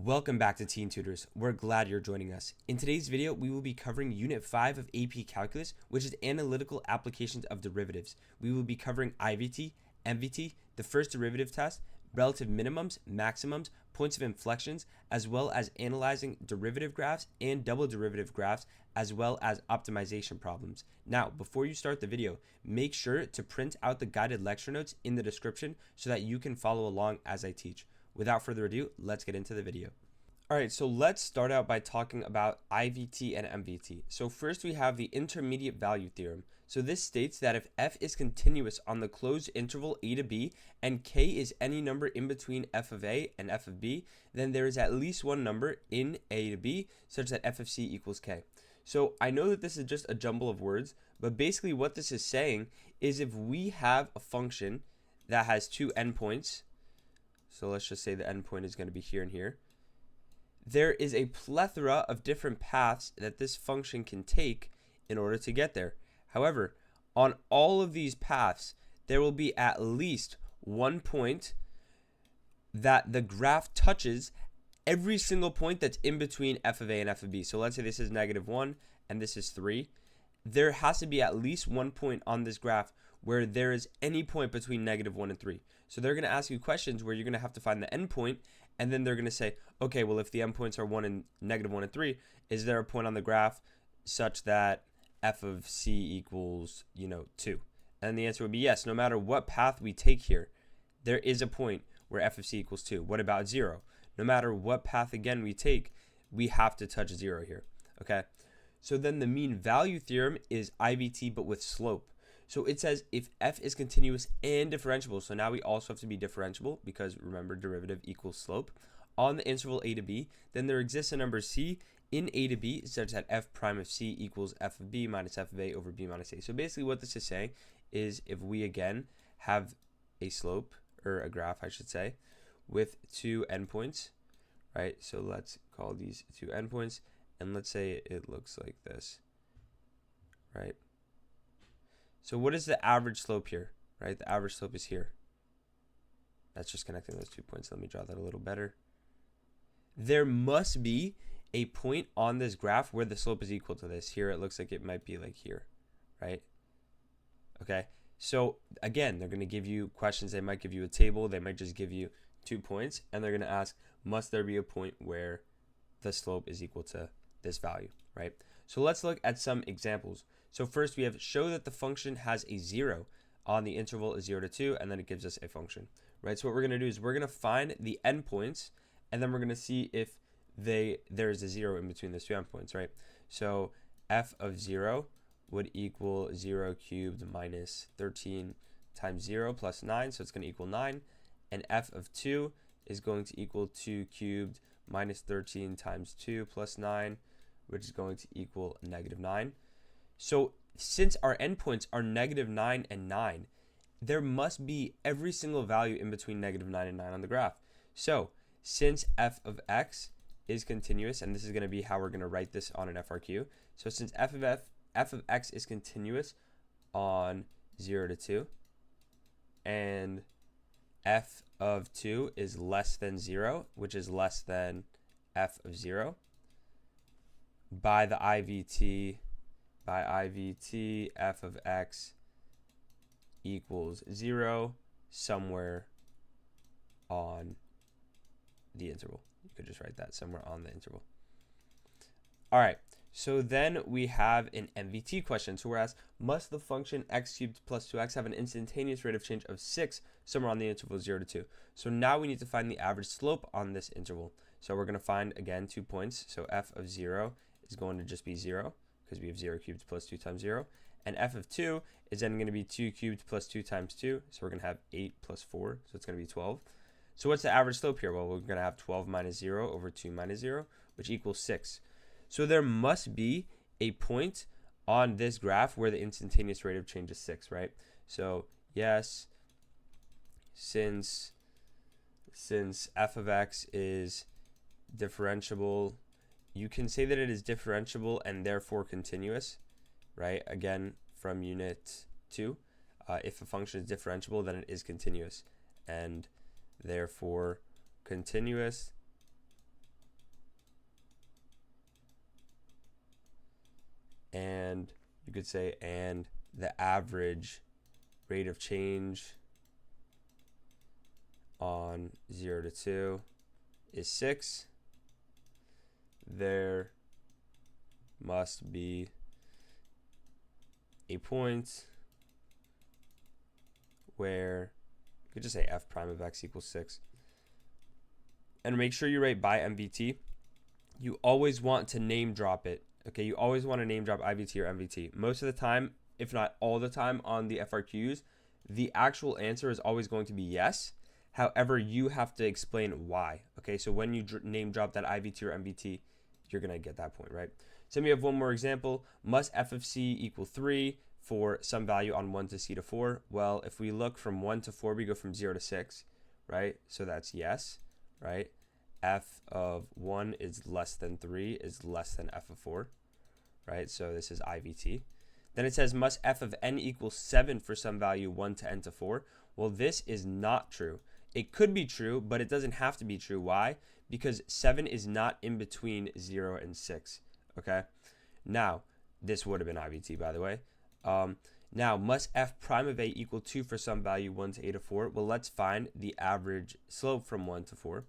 Welcome back to Teen Tutors. We're glad you're joining us. In today's video, we will be covering Unit 5 of AP Calculus, which is Analytical Applications of Derivatives. We will be covering IVT, MVT, the first derivative test, relative minimums, maximums, points of inflections, as well as analyzing derivative graphs and double derivative graphs, as well as optimization problems. Now, before you start the video, make sure to print out the guided lecture notes in the description so that you can follow along as I teach. Without further ado, let's get into the video. Alright, so let's start out by talking about IVT and MVT. So first we have the intermediate value theorem. So this states that if f is continuous on the closed interval a to b and k is any number in between f of a and f of b, then there is at least one number in a to b such that f of c equals k. So I know that this is just a jumble of words, but basically what this is saying is if we have a function that has two endpoints, so let's just say the endpoint is going to be here and here, there is a plethora of different paths that this function can take in order to get there. However, on all of these paths, there will be at least one point that the graph touches every single point that's in between f of a and f of b. So let's say this is -1 and this is 3. There has to be at least one point on this graph where there is any point between -1 and 3. So they're going to ask you questions where you're going to have to find the endpoint, and then they're going to say, okay, well, if the endpoints are -1 and 3, is there a point on the graph such that f of c equals, 2? And the answer would be yes. No matter what path we take here, there is a point where f of c equals 2. What about 0? No matter what path, again, we take, we have to touch 0 here, okay? So then the mean value theorem is IVT, but with slope. So it says if f is continuous and differentiable, so now we also have to be differentiable because remember derivative equals slope, on the interval a to b, then there exists a number c in a to b such that f prime of c equals f of b minus f of a over b minus a. So basically what this is saying is if we again have a slope, or a graph I should say, with two endpoints, right? So let's call these two endpoints, and let's say it looks like this, right? So what is the average slope here, right? The average slope is here. That's just connecting those 2 points. Let me draw that a little better. There must be a point on this graph where the slope is equal to this. Here it looks like it might be like here, right? Okay, so again, they're going to give you questions. They might give you a table. They might just give you 2 points, and they're going to ask, must there be a point where the slope is equal to this value, right? So let's look at some examples. So first we have show that the function has a 0 on the interval is 0 to 2, and then it gives us a function, right? So what we're going to do is we're going to find the endpoints, and then we're going to see if there's a 0 in between those two endpoints, right? So f of 0 would equal 0 cubed minus 13 times 0 plus 9, so it's going to equal 9. And f of 2 is going to equal 2 cubed minus 13 times 2 plus 9, which is going to equal -9. So since our endpoints are -9 and 9, there must be every single value in between -9 and 9 on the graph. So since f of x is continuous, and this is going to be how we're going to write this on an FRQ. So since f of x is continuous on 0 to 2, and f of 2 is less than 0, which is less than f of 0, by IVT, f of x equals 0 somewhere on the interval. You could just write that somewhere on the interval. All right, so then we have an MVT question. So we're asked, must the function x cubed plus 2x have an instantaneous rate of change of 6 somewhere on the interval 0 to 2? So now we need to find the average slope on this interval. So we're going to find, again, 2 points. So f of 0 is going to just be 0, because we have 0 cubed plus 2 times 0. And f of 2 is then going to be 2 cubed plus 2 times 2. So we're going to have 8 plus 4, so it's going to be 12. So what's the average slope here? Well, we're going to have 12 minus 0 over 2 minus 0, which equals 6. So there must be a point on this graph where the instantaneous rate of change is 6, right? So yes, since f of x is differentiable, you can say that it is differentiable and therefore continuous, right? Again, from unit 2, if a function is differentiable, then it is continuous, and therefore continuous you could say, and the average rate of change on 0 to 2 is 6, there must be a point where you could just say f prime of x equals 6. And make sure you write by MVT. You always want to name drop it. Okay, you always want to name drop IVT or MVT. Most of the time, if not all the time on the FRQs, the actual answer is always going to be yes. However, you have to explain why. Okay, so when you name drop that IVT or MVT, you're going to get that point, right? So we have one more example. Must f of c equal 3 for some value on 1 to c to 4? Well, if we look from 1 to 4, we go from 0 to 6, right? So that's yes, right? F of 1 is less than 3 is less than f of 4, right? So this is IVT. Then it says must f of n equal 7 for some value 1 to n to 4. Well, this is not true. It could be true, but it doesn't have to be true. Why? Because 7 is not in between 0 and 6, okay? Now, this would have been IVT, by the way. Now, must f prime of a equal 2 for some value 1 to a to 4? Well, let's find the average slope from 1 to 4.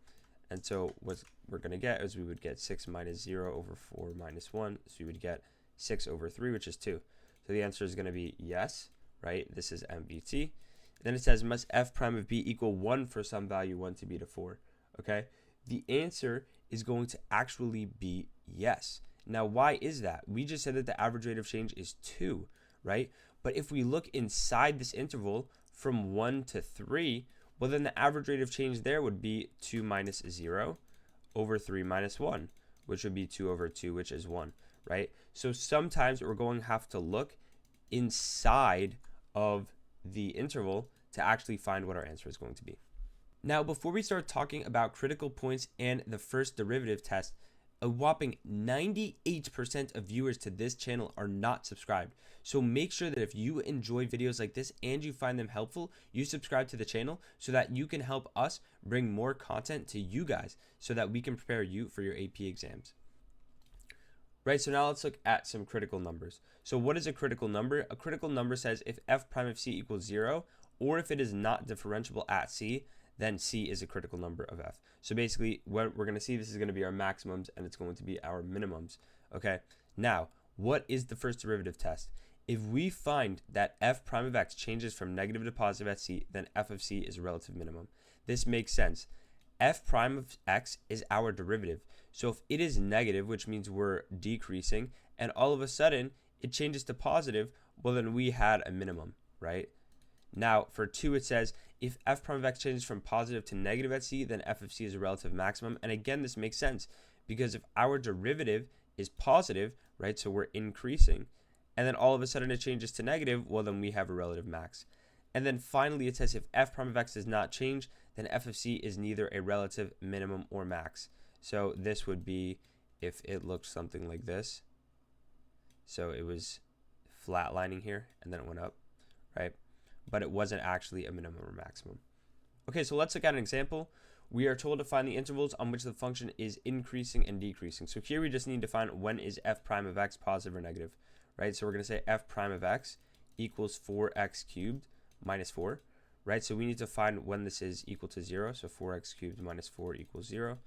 And so what we're going to get is we would get 6 minus 0 over 4 minus 1. So we would get 6 over 3, which is 2. So the answer is going to be yes, right? This is MVT. Then it says must f prime of b equal 1 for some value 1 to b to 4, okay? The answer is going to actually be yes. Now, why is that? We just said that the average rate of change is 2, right? But if we look inside this interval from 1 to 3, well, then the average rate of change there would be 2 minus 0 over 3 minus 1, which would be 2 over 2, which is 1, right? So sometimes we're going to have to look inside of the interval to actually find what our answer is going to be. Now, before we start talking about critical points and the first derivative test, a whopping 98% of viewers to this channel are not subscribed. So make sure that if you enjoy videos like this and you find them helpful, you subscribe to the channel so that you can help us bring more content to you guys so that we can prepare you for your AP exams. Right, so now let's look at some critical numbers. So what is a critical number? A critical number says if f prime of c equals 0, or if it is not differentiable at c, then c is a critical number of f. So basically, what we're going to see, this is going to be our maximums and it's going to be our minimums. Okay, now, what is the first derivative test? If we find that f prime of x changes from negative to positive at c, then f of c is a relative minimum. This makes sense. F prime of x is our derivative. So if it is negative, which means we're decreasing, and all of a sudden it changes to positive, well, then we had a minimum, right? Now, for 2, it says, if f prime of x changes from positive to negative at c, then f of c is a relative maximum. And again, this makes sense, because if our derivative is positive, right, so we're increasing, and then all of a sudden it changes to negative, well, then we have a relative max. And then finally, it says if f prime of x does not change, then f of c is neither a relative minimum or max. So this would be if it looked something like this. So it was flatlining here, and then it went up, right? But it wasn't actually a minimum or maximum. Okay, so let's look at an example. We are told to find the intervals on which the function is increasing and decreasing. So here we just need to find when is f prime of x positive or negative, right? So we're going to say f prime of x equals 4x cubed minus 4, right? So we need to find when this is equal to 0. So 4x cubed minus 4 equals 0.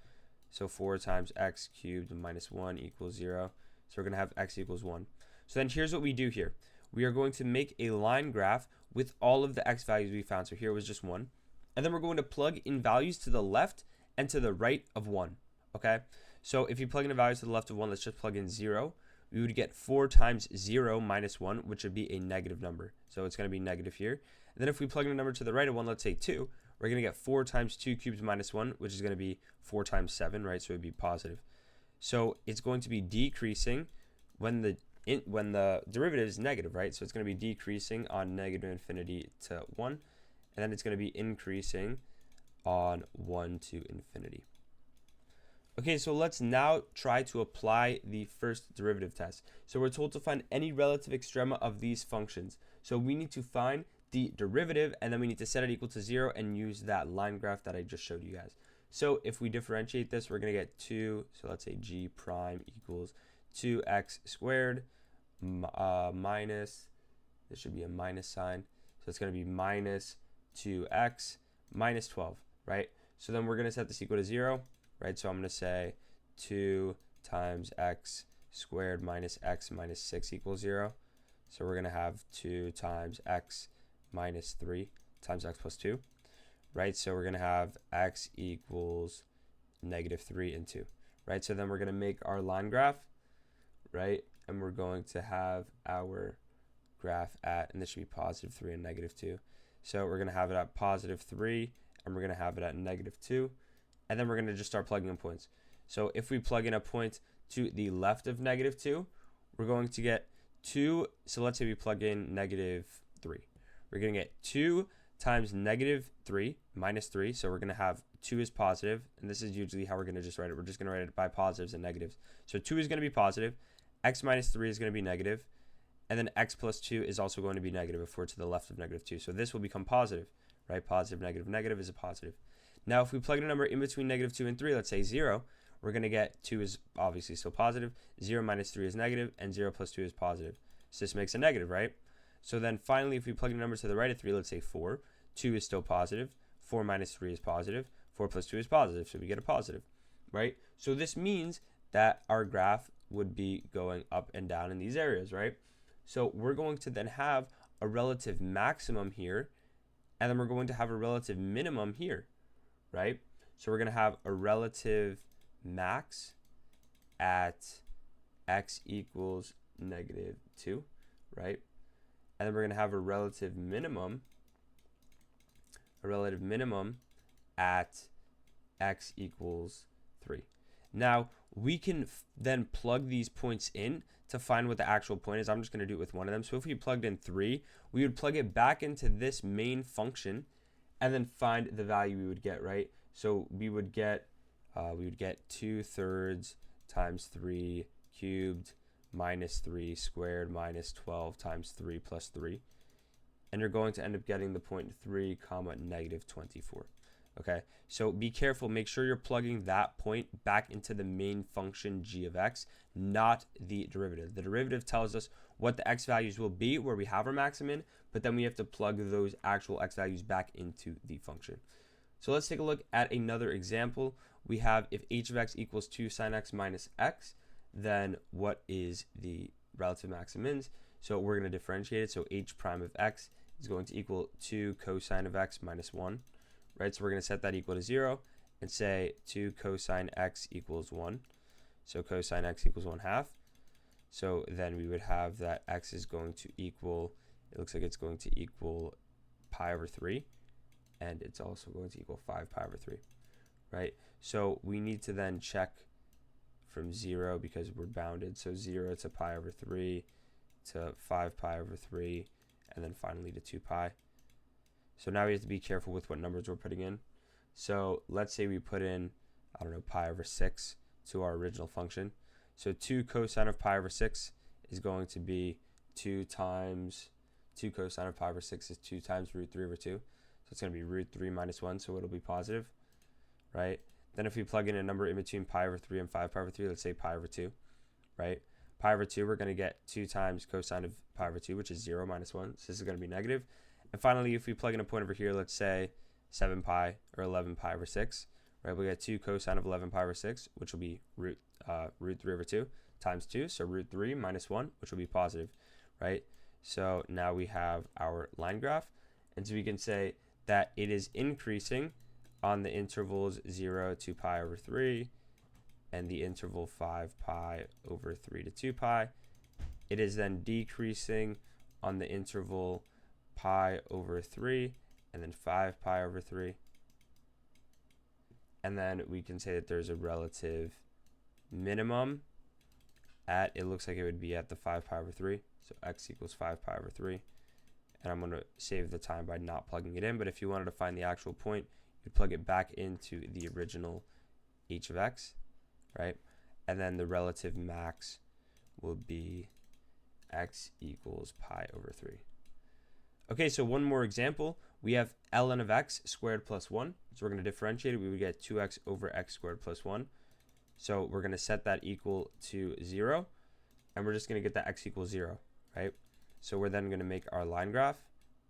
So 4 times x cubed minus 1 equals 0. So we're going to have x equals 1. So then here's what we do here. We are going to make a line graph with all of the x values we found. So here was just 1. And then we're going to plug in values to the left and to the right of 1. Okay? So if you plug in a value to the left of 1, let's just plug in 0. We would get 4 times 0 minus 1, which would be a negative number. So it's going to be negative here. And then if we plug in a number to the right of 1, let's say 2, we're going to get 4 times 2 cubed minus 1, which is going to be 4 times 7, right? So it would be positive. So it's going to be decreasing when the derivative is negative, right? So it's going to be decreasing on negative infinity to 1, and then it's going to be increasing on 1 to infinity. Okay, so let's now try to apply the first derivative test. So we're told to find any relative extrema of these functions. So we need to find the derivative, and then we need to set it equal to 0 and use that line graph that I just showed you guys. So if we differentiate this, we're going to get 2, so let's say g prime equals 2x squared minus, this should be a minus sign. So it's going to be minus 2x minus 12, right? So then we're going to set this equal to 0, right? So I'm going to say 2 times x squared minus x minus 6 equals 0. So we're going to have 2 times x minus 3 times x plus 2, right? So we're going to have x equals negative 3 and 2, right? So then we're going to make our line graph, right? And we're going to have our graph at, and this should be positive 3 and negative 2. So we're going to have it at positive 3, and we're going to have it at negative 2. And then we're going to just start plugging in points. So if we plug in a point to the left of negative 2, we're going to get 2. So let's say we plug in negative 3. We're going to get 2 times negative 3 minus 3. So we're going to have 2 is positive, and this is usually how we're going to just write it. We're just going to write it by positives and negatives. So 2 is going to be positive, x minus 3 is going to be negative, and then x plus 2 is also going to be negative if we're to the left of negative 2. So this will become positive, right? Positive, negative, negative is a positive. Now if we plug in a number in between negative 2 and 3, let's say 0, we're going to get 2 is obviously still positive, 0 minus 3 is negative, and 0 plus 2 is positive. So this makes a negative, right? So then finally, if we plug in a number to the right of 3, let's say 4, 2 is still positive, 4 minus 3 is positive, 4 plus 2 is positive, so we get a positive, right? So this means that our graph would be going up and down in these areas, right? So we're going to then have a relative maximum here, and then we're going to have a relative minimum here, right? So we're going to have a relative max at x equals negative 2, right? And then we're going to have a relative minimum at x equals 3. Now, we can then plug these points in to find what the actual point is. I'm just going to do it with one of them. So if we plugged in 3, we would plug it back into this main function and then find the value we would get, right? So we would get 2/3 times 3 cubed minus 3 squared minus 12 times 3 plus 3. And you're going to end up getting the point 3 comma negative 24. Okay, so be careful. Make sure you're plugging that point back into the main function g of x, not the derivative. The derivative tells us what the x values will be where we have our maximum, but then we have to plug those actual x values back into the function. So let's take a look at another example. We have if h of x equals 2 sine x minus x, then what is the relative maximums? So we're going to differentiate it. So h prime of x is going to equal 2 cosine of x minus 1. Right, so we're going to set that equal to 0 and say 2 cosine x equals 1. So cosine x equals 1/2. So then we would have that x is going to equal, it looks like it's going to equal pi over 3. And it's also going to equal 5 pi over 3. Right, so we need to then check from 0 because we're bounded. So 0 to pi over 3 to 5 pi over 3, and then finally to 2 pi. So now we have to be careful with what numbers we're putting in. So let's say we put in, I don't know, pi over 6 to our original function. So 2 cosine of pi over 6 is going to be 2 cosine of pi over 6 is 2 times root 3 over 2. So it's going to be root 3 minus 1, so it'll be positive, right? Then if we plug in a number in between pi over 3 and 5 pi over 3, let's say pi over 2, right? Pi over 2, we're going to get 2 times cosine of pi over 2, which is 0 minus 1. So this is going to be negative. And finally, if we plug in a point over here, let's say 7 pi or 11 pi over 6, right? We get 2 cosine of 11 pi over 6, which will be root 3 over 2 times 2. So root 3 minus 1, which will be positive, right? So now we have our line graph. And so we can say that it is increasing on the intervals 0 to pi over 3 and the interval 5 pi over 3 to 2 pi. It is then decreasing on the interval pi over 3 and then 5 pi over 3. And then we can say that there's a relative minimum at, it looks like it would be at the 5 pi over 3. So x equals 5 pi over 3. And I'm going to save the time by not plugging it in. But if you wanted to find the actual point, you'd plug it back into the original h of x, right? And then the relative max will be x equals pi over 3. Okay, so one more example. We have ln of x squared plus 1. So we're going to differentiate it. We would get 2x over x squared plus 1. So we're going to set that equal to 0. and we're just going to get that x equals 0, right? So we're then going to make our line graph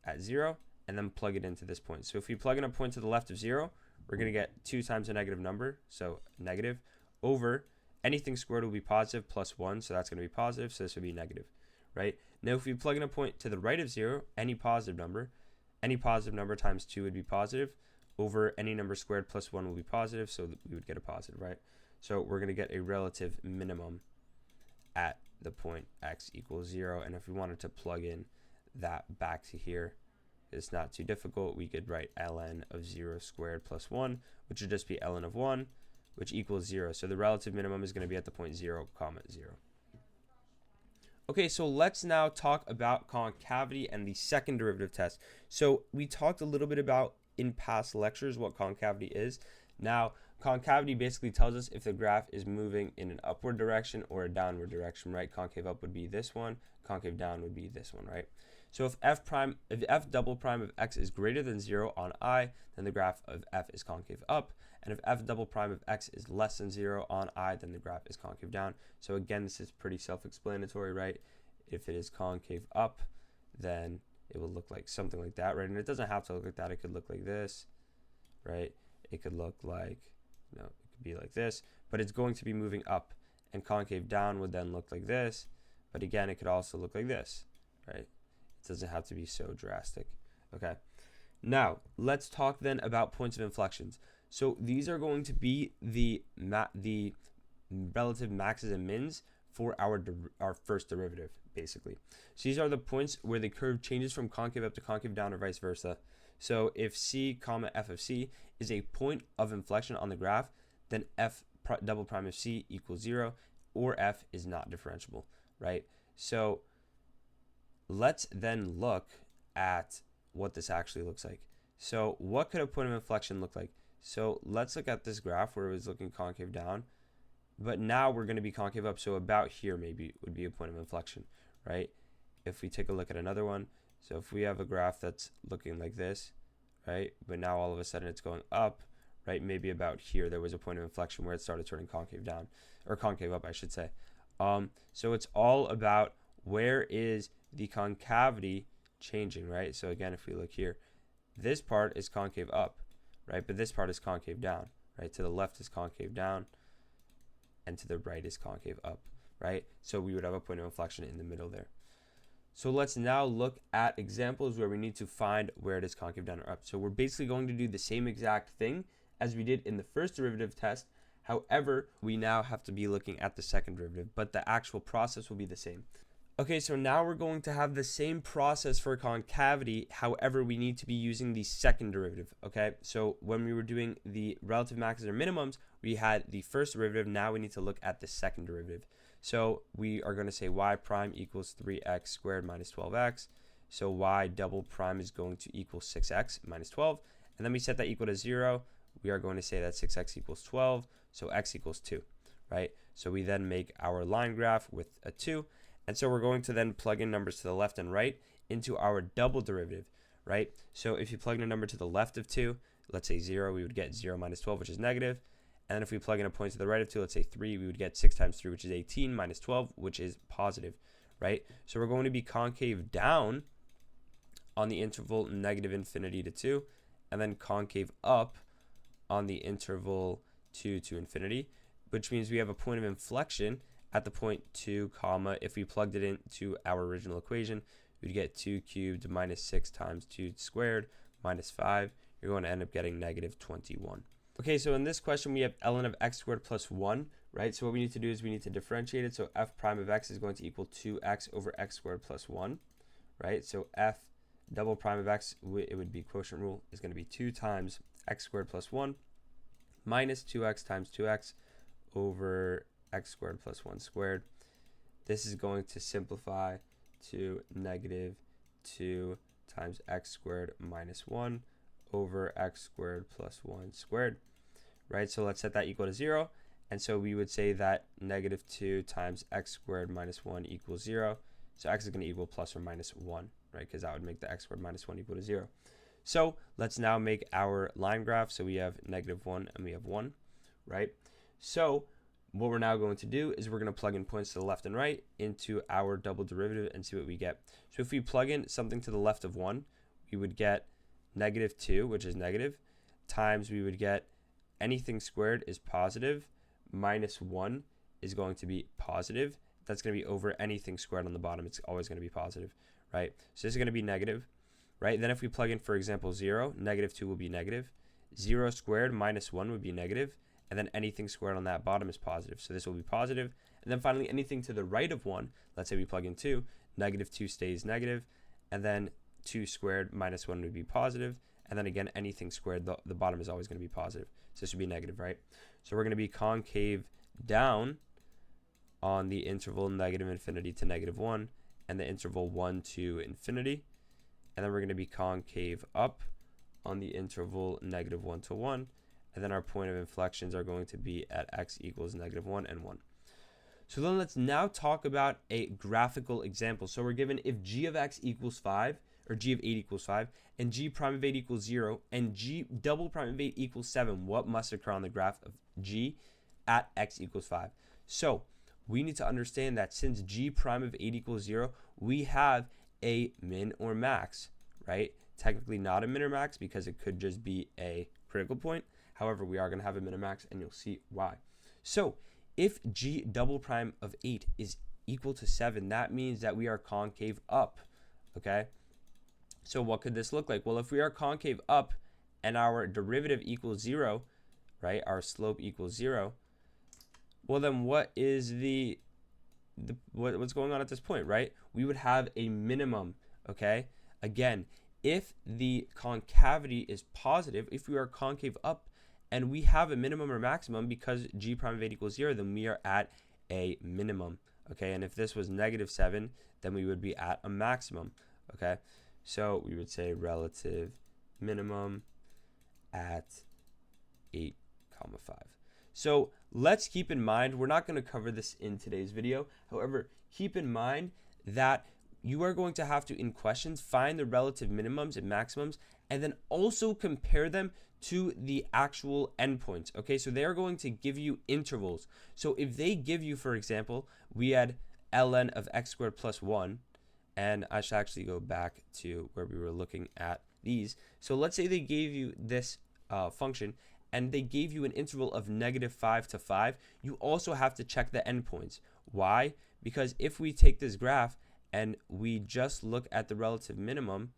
at 0 and then plug it into this point. So if we plug in a point to the left of 0, we're going to get 2 times a negative number, so negative, over anything squared will be positive plus 1, so that's going to be positive, so this would be negative, right? Now if we plug in a point to the right of 0, any positive number times 2 would be positive, over any number squared plus 1 will be positive, so we would get a positive, right? So we're going to get a relative minimum at the point x equals 0, and if we wanted to plug in that back to here, it's not too difficult. We could write ln of 0 squared plus 1, which would just be ln of 1, which equals 0. So the relative minimum is going to be at the point 0, 0. Okay, so let's now talk about concavity and the second derivative test. So we talked a little bit about in past lectures what concavity is. Now, concavity basically tells us if the graph is moving in an upward direction or a downward direction, right? Concave up would be this one, concave down would be this one, right? So if f double prime of x is greater than 0 on I, then the graph of f is concave up. And if f double prime of x is less than 0 on I, then the graph is concave down. So again, this is pretty self-explanatory, right? If it is concave up, then it will look like something like that, right? And it doesn't have to look like that. It could look like this, right? It could look like, it could be like this, but it's going to be moving up. And concave down would then look like this. But again, it could also look like this, right? It doesn't have to be so drastic. Okay. Now, let's talk then about points of inflections. So these are going to be the relative maxes and mins for our first derivative, basically. So these are the points where the curve changes from concave up to concave down or vice versa. So if c comma f of c is a point of inflection on the graph, then f double prime of c equals 0, or f is not differentiable, right? So let's then look at what this actually looks like. So what could a point of inflection look like? So let's look at this graph where it was looking concave down, but now we're going to be concave up. So about here maybe would be a point of inflection, right? If we take a look at another one, so if we have a graph that's looking like this, right, but now all of a sudden it's going up, right? Maybe about here there was a point of inflection where it started turning concave down, or concave up, I should say. So it's all about where is the concavity changing, right? So again, if we look here, this part is concave up, right? But this part is concave down, right? To the left is concave down, and to the right is concave up, right? So we would have a point of inflection in the middle there. So let's now look at examples where we need to find where it is concave down or up. So we're basically going to do the same exact thing as we did in the first derivative test. However, we now have to be looking at the second derivative, but the actual process will be the same. Okay, so now we're going to have the same process for concavity. However, we need to be using the second derivative, okay? So when we were doing the relative maxes or minimums, we had the first derivative. Now we need to look at the second derivative. So we are going to say y prime equals 3x squared minus 12x. So y double prime is going to equal 6x minus 12. And then we set that equal to 0. We are going to say that 6x equals 12. So x equals 2, right? So we then make our line graph with a 2. And so we're going to then plug in numbers to the left and right into our double derivative, right? So if you plug in a number to the left of 2, let's say 0, we would get 0 minus 12, which is negative. And then if we plug in a point to the right of 2, let's say 3, we would get 6 times 3, which is 18, minus 12, which is positive, right? So we're going to be concave down on the interval negative infinity to 2, and then concave up on the interval 2 to infinity, which means we have a point of inflection at the point 2 comma. If we plugged it into our original equation, we'd get 2 cubed minus 6 times 2 squared minus 5. You're going to end up getting negative 21. Okay, so in this question, we have ln of x squared plus 1, right? So what we need to do is we need to differentiate it. So f prime of x is going to equal 2x over x squared plus 1, right? So f double prime of x, it would be quotient rule, is going to be 2 times x squared plus 1 minus 2x times 2x over x squared plus 1 squared. This is going to simplify to negative 2 times x squared minus 1 over x squared plus 1 squared, right? So let's set that equal to 0. And so we would say that negative 2 times x squared minus 1 equals 0. So x is going to equal plus or minus 1, right? Because that would make the x squared minus 1 equal to 0. So let's now make our line graph. So we have negative 1 and we have 1, right? So what we're now going to do is we're going to plug in points to the left and right into our double derivative and see what we get. So if we plug in something to the left of 1, we would get -2, which is negative, times we would get anything squared is positive, -1 is going to be positive. That's going to be over anything squared on the bottom. It's always going to be positive, right? So this is going to be negative, right? Then if we plug in, for example, 0, -2 will be negative. 0 squared minus 1 would be negative. And then anything squared on that bottom is positive. So this will be positive. And then finally, anything to the right of 1, let's say we plug in 2, -2 stays negative. And then 2 squared minus 1 would be positive. And then again, anything squared, the bottom is always going to be positive. So this would be negative, right? So we're going to be concave down on the interval -infinity to -1 and the interval 1 to infinity. And then we're going to be concave up on the interval -1 to 1. And then our point of inflections are going to be at x equals -1 and 1. So then let's now talk about a graphical example. So we're given if g of x equals 5, or g of 8 equals 5, and g prime of 8 equals 0, and g double prime of 8 equals 7, what must occur on the graph of g at x equals 5? So we need to understand that since g prime of 8 equals 0, we have a min or max, right? Technically not a min or max because it could just be a critical point. However, we are going to have a min or max, and you'll see why. So if g double prime of 8 is equal to 7, that means that we are concave up, okay? So what could this look like? Well, if we are concave up and our derivative equals 0, right, our slope equals 0, well, then what is what's going on at this point, right? We would have a minimum, okay? Again, if the concavity is positive, if we are concave up and we have a minimum or maximum because g prime of 8 equals 0, then we are at a minimum, okay? And if this was -7, then we would be at a maximum, okay? So we would say relative minimum at 8,5. So let's keep in mind, we're not going to cover this in today's video. However, keep in mind that you are going to have to, in questions, find the relative minimums and maximums, and then also compare them to the actual endpoints. Okay, so they're going to give you intervals. So if they give you, for example, we had ln of x squared plus 1, and I should actually go back to where we were looking at these. So let's say they gave you this function, and they gave you an interval of -5 to 5. You also have to check the endpoints. Why? Because if we take this graph and we just look at the relative minimum,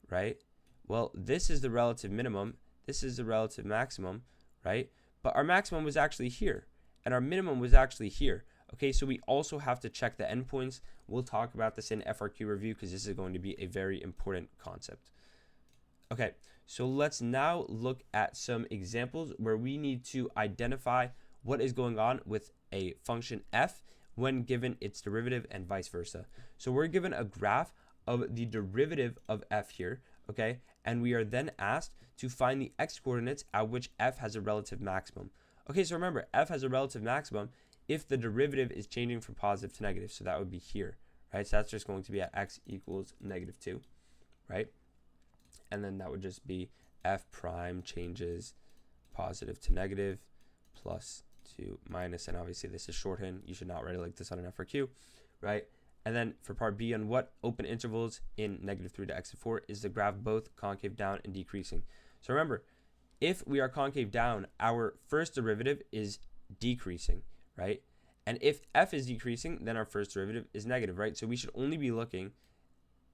right? Well, this is the relative minimum. This is the relative maximum, right? But our maximum was actually here, and our minimum was actually here. Okay, so we also have to check the endpoints. We'll talk about this in FRQ review because this is going to be a very important concept. Okay, so let's now look at some examples where we need to identify what is going on with a function f when given its derivative and vice versa. So we're given a graph of the derivative of f here, okay? And we are then asked to find the x coordinates at which f has a relative maximum. Okay, so remember, f has a relative maximum if the derivative is changing from positive to negative. So that would be here, right? So that's just going to be at x equals -2, right? And then that would just be f prime changes positive to negative plus to minus, and obviously this is shorthand. You should not write it like this on an FRQ, right? And then for part B, on what open intervals in -3 to x4 is the graph both concave down and decreasing? So remember, if we are concave down, our first derivative is decreasing, right? And if f is decreasing, then our first derivative is negative, right? So we should only be looking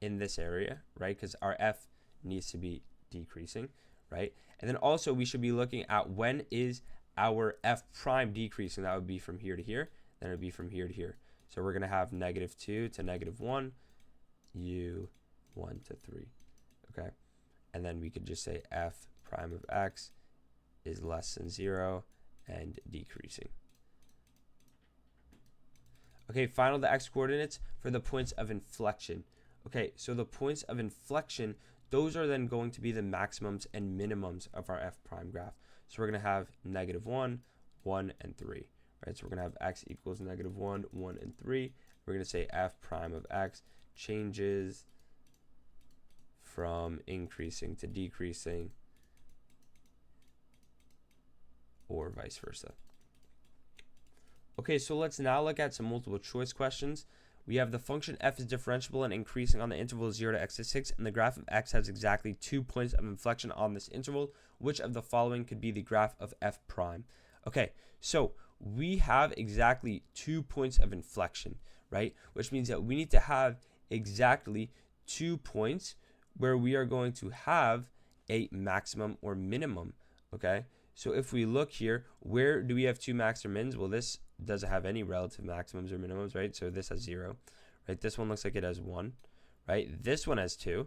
in this area, right? Because our f needs to be decreasing, right? And then also we should be looking at when is our f prime decreasing. That would be from here to here, then it would be from here to here. So we're going to have -2 to -1, u1 to 3, okay? And then we could just say f prime of x is less than 0 and decreasing. Okay, final the x coordinates for the points of inflection. Okay, so the points of inflection, those are then going to be the maximums and minimums of our f prime graph. So we're going to have -1, 1, and 3. Right, so we're going to have x equals -1, 1, and 3. We're going to say f prime of x changes from increasing to decreasing, or vice versa. Okay, so let's now look at some multiple choice questions. We have the function f is differentiable and increasing on the interval 0 to x to 6, and the graph of x has exactly 2 points of inflection on this interval. Which of the following could be the graph of f prime? Okay, so we have exactly 2 points of inflection, right? Which means that we need to have exactly 2 points where we are going to have a maximum or minimum, okay? So if we look here, where do we have 2 max or mins? Well, this doesn't have any relative maximums or minimums, right? So this has 0, right? This one looks like it has 1, right? This one has 2,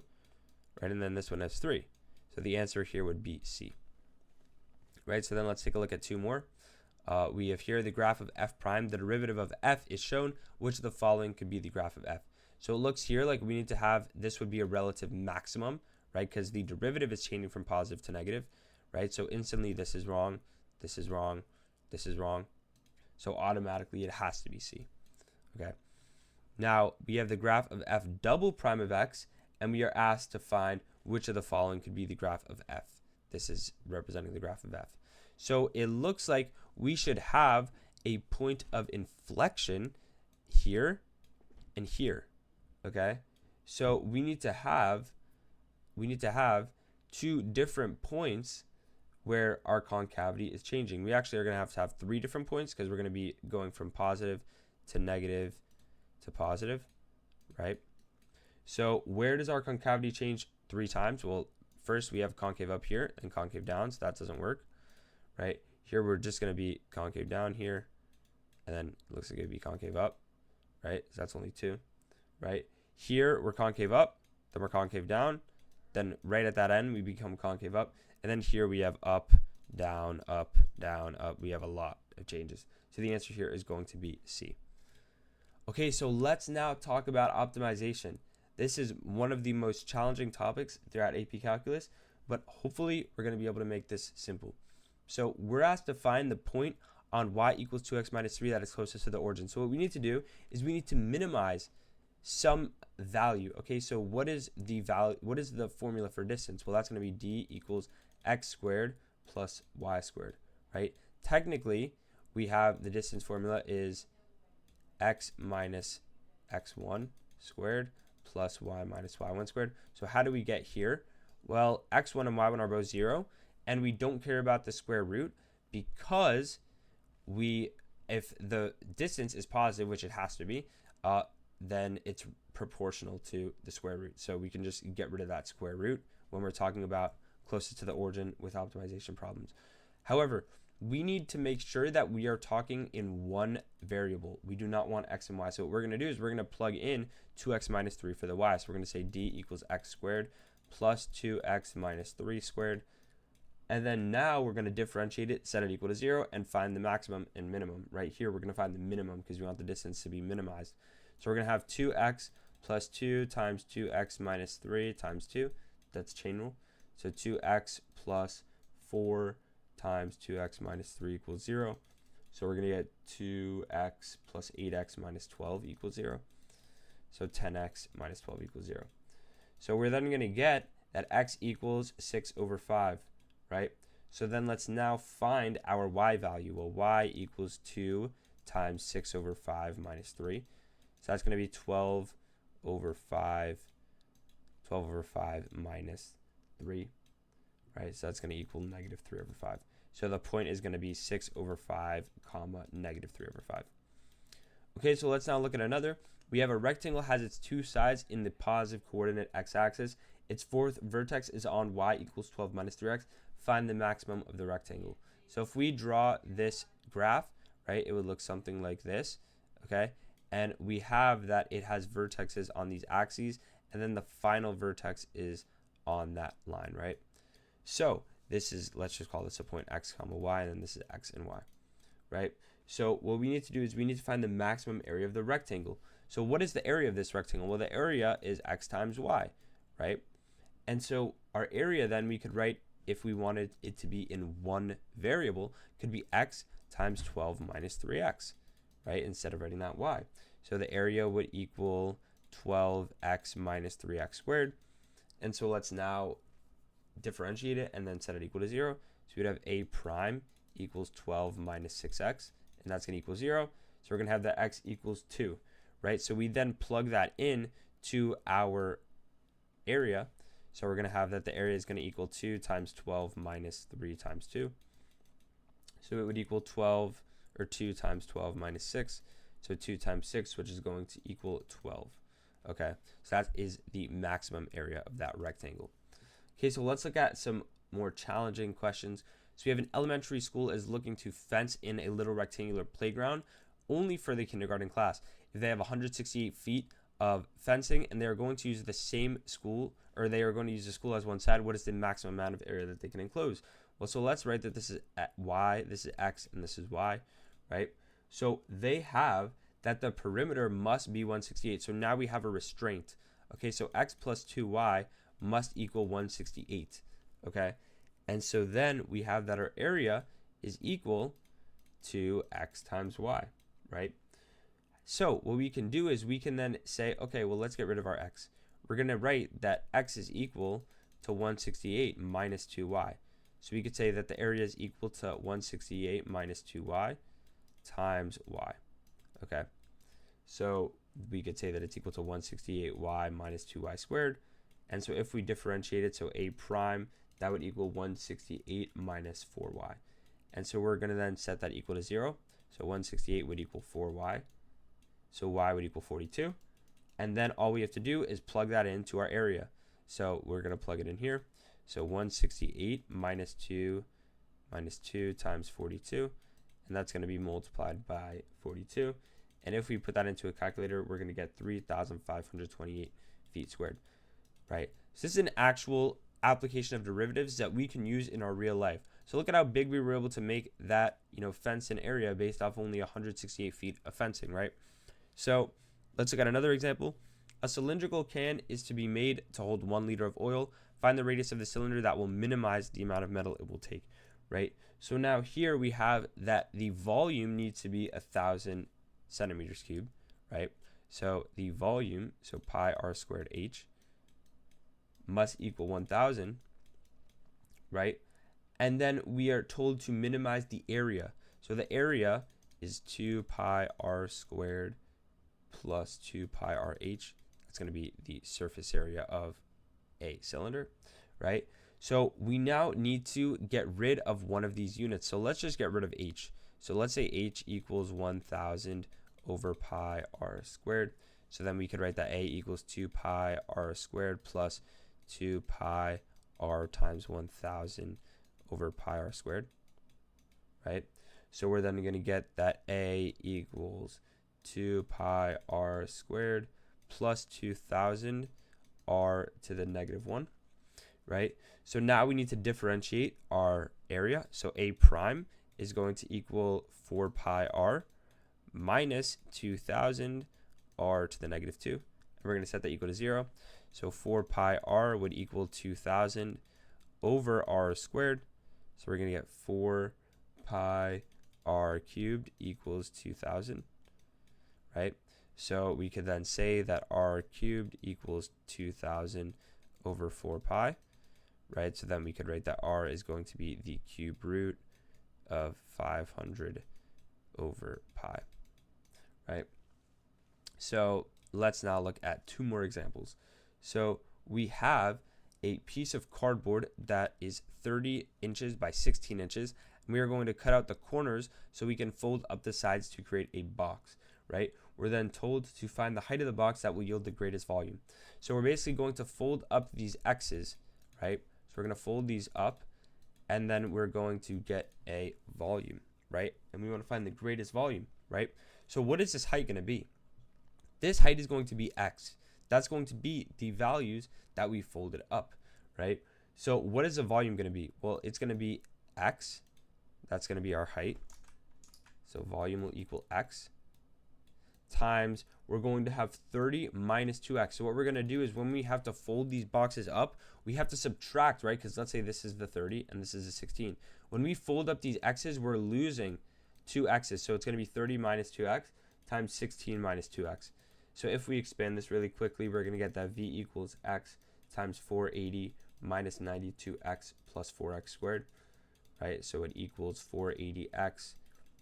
right? And then this one has 3. So the answer here would be C, right? So then let's take a look at 2 more. We have here the graph of f prime. The derivative of f is shown. Which of the following could be the graph of f? So it looks here like we need to have, this would be a relative maximum, right? Because the derivative is changing from positive to negative, right? So instantly this is wrong, this is wrong, this is wrong. So automatically it has to be C, okay? Now we have the graph of f double prime of x, and we are asked to find which of the following could be the graph of f. This is representing the graph of f. So it looks like we should have a point of inflection here and here, okay? So we need to have 2 different points where our concavity is changing. We actually are going to have 3 different points because we're going to be going from positive to negative to positive, right? So where does our concavity change 3 times? Well, first we have concave up here and concave down, so that doesn't work, right? Here we're just going to be concave down here, and then it looks like it'd be concave up, right? So that's only 2, right? Here we're concave up, then we're concave down, then right at that end we become concave up, and then here we have up, down, up, down, up. We have a lot of changes. So the answer here is going to be C. Okay, so let's now talk about optimization. This is one of the most challenging topics throughout AP Calculus, but hopefully we're going to be able to make this simple. So we're asked to find the point on y equals 2x minus 3 that is closest to the origin. So what we need to do is we need to minimize some value. Okay, so what is the value? What is the formula for distance? Well, that's going to be d equals x squared plus y squared, right? Technically, we have the distance formula is x minus x1 squared plus y minus y1 squared. So how do we get here? Well, x1 and y1 are both 0, and we don't care about the square root because if the distance is positive, which it has to be, then it's proportional to the square root. So we can just get rid of that square root when we're talking about closest to the origin with optimization problems. However, we need to make sure that we are talking in one variable. We do not want x and y. So what we're going to do is we're going to plug in 2x minus 3 for the y. So we're going to say d equals x squared plus 2x minus 3 squared. And then now we're going to differentiate it, set it equal to 0, and find the maximum and minimum. Right here, we're going to find the minimum because we want the distance to be minimized. So we're going to have 2x plus 2 times 2x minus 3 times 2. That's chain rule. So 2x plus 4 times 2x minus 3 equals 0. So we're going to get 2x plus 8x minus 12 equals 0. So 10x minus 12 equals 0. So we're then going to get that x equals 6 over 5, right? So then let's now find our y value. Well, y equals 2 times 6 over 5 minus 3. So that's going to be 12 over 5 minus 3, right? So that's going to equal negative 3 over 5. So the point is going to be 6 over 5 comma negative 3 over 5. Okay, so let's now look at another. We have a rectangle has its 2 sides in the positive coordinate x-axis. Its 4th vertex is on y equals 12 minus 3x. Find the maximum of the rectangle. So if we draw this graph, right, it would look something like this, okay? And we have that it has vertexes on these axes, and then the final vertex is on that line, right? So this is, let's just call this a point x comma y, and then this is x and y, right? So what we need to do is we need to find the maximum area of the rectangle. So what is the area of this rectangle? Well, the area is x times y, right? And so our area then we could write, if we wanted it to be in one variable, could be x times 12 minus 3x, right? Instead of writing that y. So the area would equal 12x minus 3x squared. And so let's now differentiate it and then set it equal to 0. So we'd have a prime equals 12 minus 6x, and that's going to equal 0. So we're going to have that x equals 2, right? So we then plug that in to our area. So we're going to have that the area is going to equal 2 times 12 minus 3 times 2. So it would equal 12, or 2 times 12 minus 6. So 2 times 6, which is going to equal 12. Okay, so that is the maximum area of that rectangle. Okay, so let's look at some more challenging questions. So we have an elementary school is looking to fence in a little rectangular playground only for the kindergarten class. If they have 168 feet of fencing and they are going to use the same school, or they are going to use the school as one side, what is the maximum amount of area that they can enclose? Well, so let's write that this is y, this is x, and this is y, right? So they have that the perimeter must be 168. So now we have a restraint. Okay, so x plus 2y must equal 168. Okay, and so then we have that our area is equal to x times y, right? So what we can do is we can then say, okay, well, let's get rid of our x. We're going to write that x is equal to 168 minus 2y. So we could say that the area is equal to 168 minus 2y times y. Okay, so we could say that it's equal to 168y minus 2y squared. And so if we differentiate it, so a prime, that would equal 168 minus 4y. And so we're going to then set that equal to 0. So 168 would equal 4y. So y would equal 42. And then all we have to do is plug that into our area. So we're going to plug it in here. So 168 minus 2 times 42. And that's going to be multiplied by 42. And if we put that into a calculator, we're going to get 3,528 feet squared, right? So this is an actual application of derivatives that we can use in our real life. So look at how big we were able to make that, fence and area based off only 168 feet of fencing, right? So let's look at another example. A cylindrical can is to be made to hold 1 liter of oil. Find the radius of the cylinder that will minimize the amount of metal it will take, right? So now here we have that the volume needs to be 1,000 centimeters cubed, right? So the volume, so pi r squared h, must equal 1,000, right? And then we are told to minimize the area. So the area is 2 pi r squared plus 2 pi r h. That's going to be the surface area of a cylinder, right? So we now need to get rid of one of these units. So let's just get rid of h. So let's say h equals 1,000 over pi r squared. So then we could write that a equals 2 pi r squared plus 2 pi r times 1,000 over pi r squared, right? So we're then going to get that a equals 2 pi r squared plus 2,000 r to the negative 1, right? So now we need to differentiate our area. So a prime is going to equal 4 pi r minus 2,000 r to the negative 2. And we're going to set that equal to 0. So 4 pi r would equal 2,000 over r squared. So we're going to get 4 pi r cubed equals 2,000, right? So we could then say that r cubed equals 2,000 over 4 pi, right? So then we could write that r is going to be the cube root of 500 over pi, right? So let's now look at 2 more examples. So we have a piece of cardboard that is 30 inches by 16 inches. And we are going to cut out the corners so we can fold up the sides to create a box, right? We're then told to find the height of the box that will yield the greatest volume. So we're basically going to fold up these x's, right? So we're going to fold these up, and then we're going to get a volume, right? And we want to find the greatest volume, right? So what is this height going to be? This height is going to be x. That's going to be the values that we folded up, right? So what is the volume going to be? Well, it's going to be x. That's going to be our height. So volume will equal x times, we're going to have 30 minus 2x. So what we're going to do is when we have to fold these boxes up, we have to subtract, right? Because let's say this is the 30 and this is the 16. When we fold up these x's, we're losing 2x's. So it's going to be 30 minus 2x times 16 minus 2x. So if we expand this really quickly, we're going to get that v equals x times 480 minus 92x plus 4x squared, right? So it equals 480x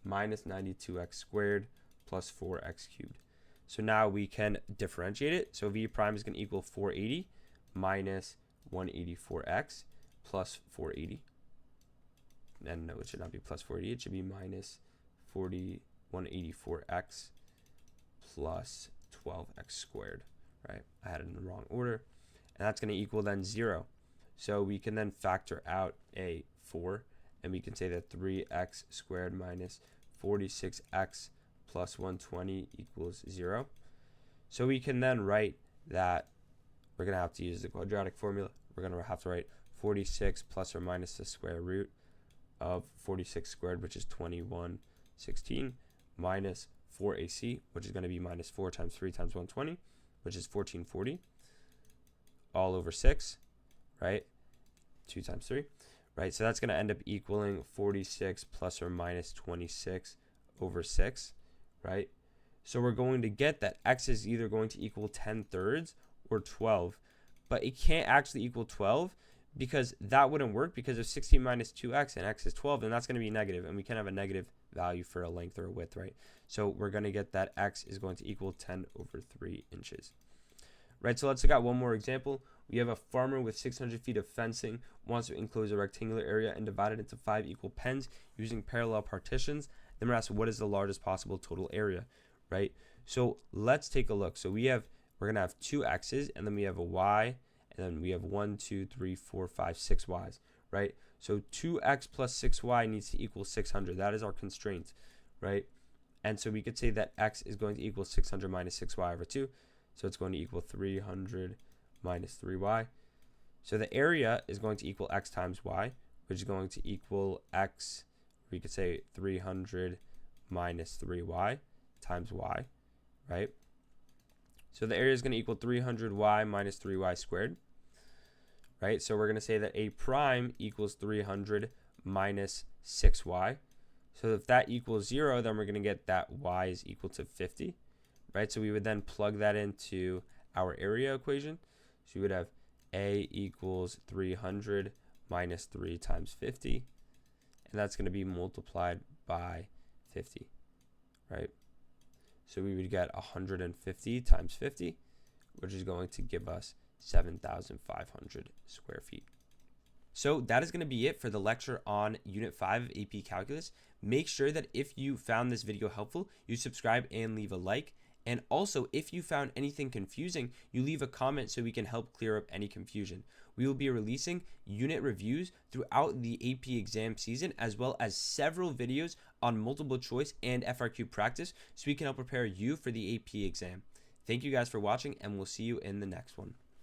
minus 92x squared plus 4x cubed. So now we can differentiate it. So v prime is going to equal 480 minus 184x plus 480. And no, it should not be plus 480. It should be minus 184x plus 12x squared, right? I had it in the wrong order. And that's going to equal then 0. So we can then factor out a 4, and we can say that 3x squared minus 46x plus 120 equals 0. So we can then write that we're going to have to use the quadratic formula. We're going to have to write 46 plus or minus the square root of 46 squared, which is 2116, minus 4ac, which is going to be minus 4 times 3 times 120, which is 1440, all over 6, right? 2 times 3, right? So that's going to end up equaling 46 plus or minus 26 over 6, right? So we're going to get that x is either going to equal 10/3 or 12, but it can't actually equal 12 because that wouldn't work, because if 16 minus 2x and x is 12, then that's going to be negative, and we can't have a negative value for a length or a width, right? So we're going to get that x is going to equal 10/3 inches. Right, so let's look at one more example. We have a farmer with 600 feet of fencing, wants to enclose a rectangular area and divide it into 5 equal pens using parallel partitions. Then we're asked, what is the largest possible total area, right? So let's take a look. So we're going to have 2 x's, and then we have a y, and then we have 1, 2, 3, 4, 5, 6 y's, right? So 2x plus 6y needs to equal 600. That is our constraint, right? And so we could say that x is going to equal 600 minus 6y over 2. So it's going to equal 300 minus 3y. So the area is going to equal x times y, which is going to equal x, we could say 300 minus 3y times y, right? So the area is going to equal 300y minus 3y squared, right? So we're going to say that a prime equals 300 minus 6y. So if that equals 0, then we're going to get that y is equal to 50. Right, so we would then plug that into our area equation. So we would have a equals 300 minus 3 times 50, and that's going to be multiplied by 50, right? So we would get 150 times 50, which is going to give us 7,500 square feet. So that is going to be it for the lecture on Unit 5 of AP Calculus. Make sure that if you found this video helpful, you subscribe and leave a like. And also, if you found anything confusing, you leave a comment so we can help clear up any confusion. We will be releasing unit reviews throughout the AP exam season, as well as several videos on multiple choice and FRQ practice, so we can help prepare you for the AP exam. Thank you guys for watching, and we'll see you in the next one.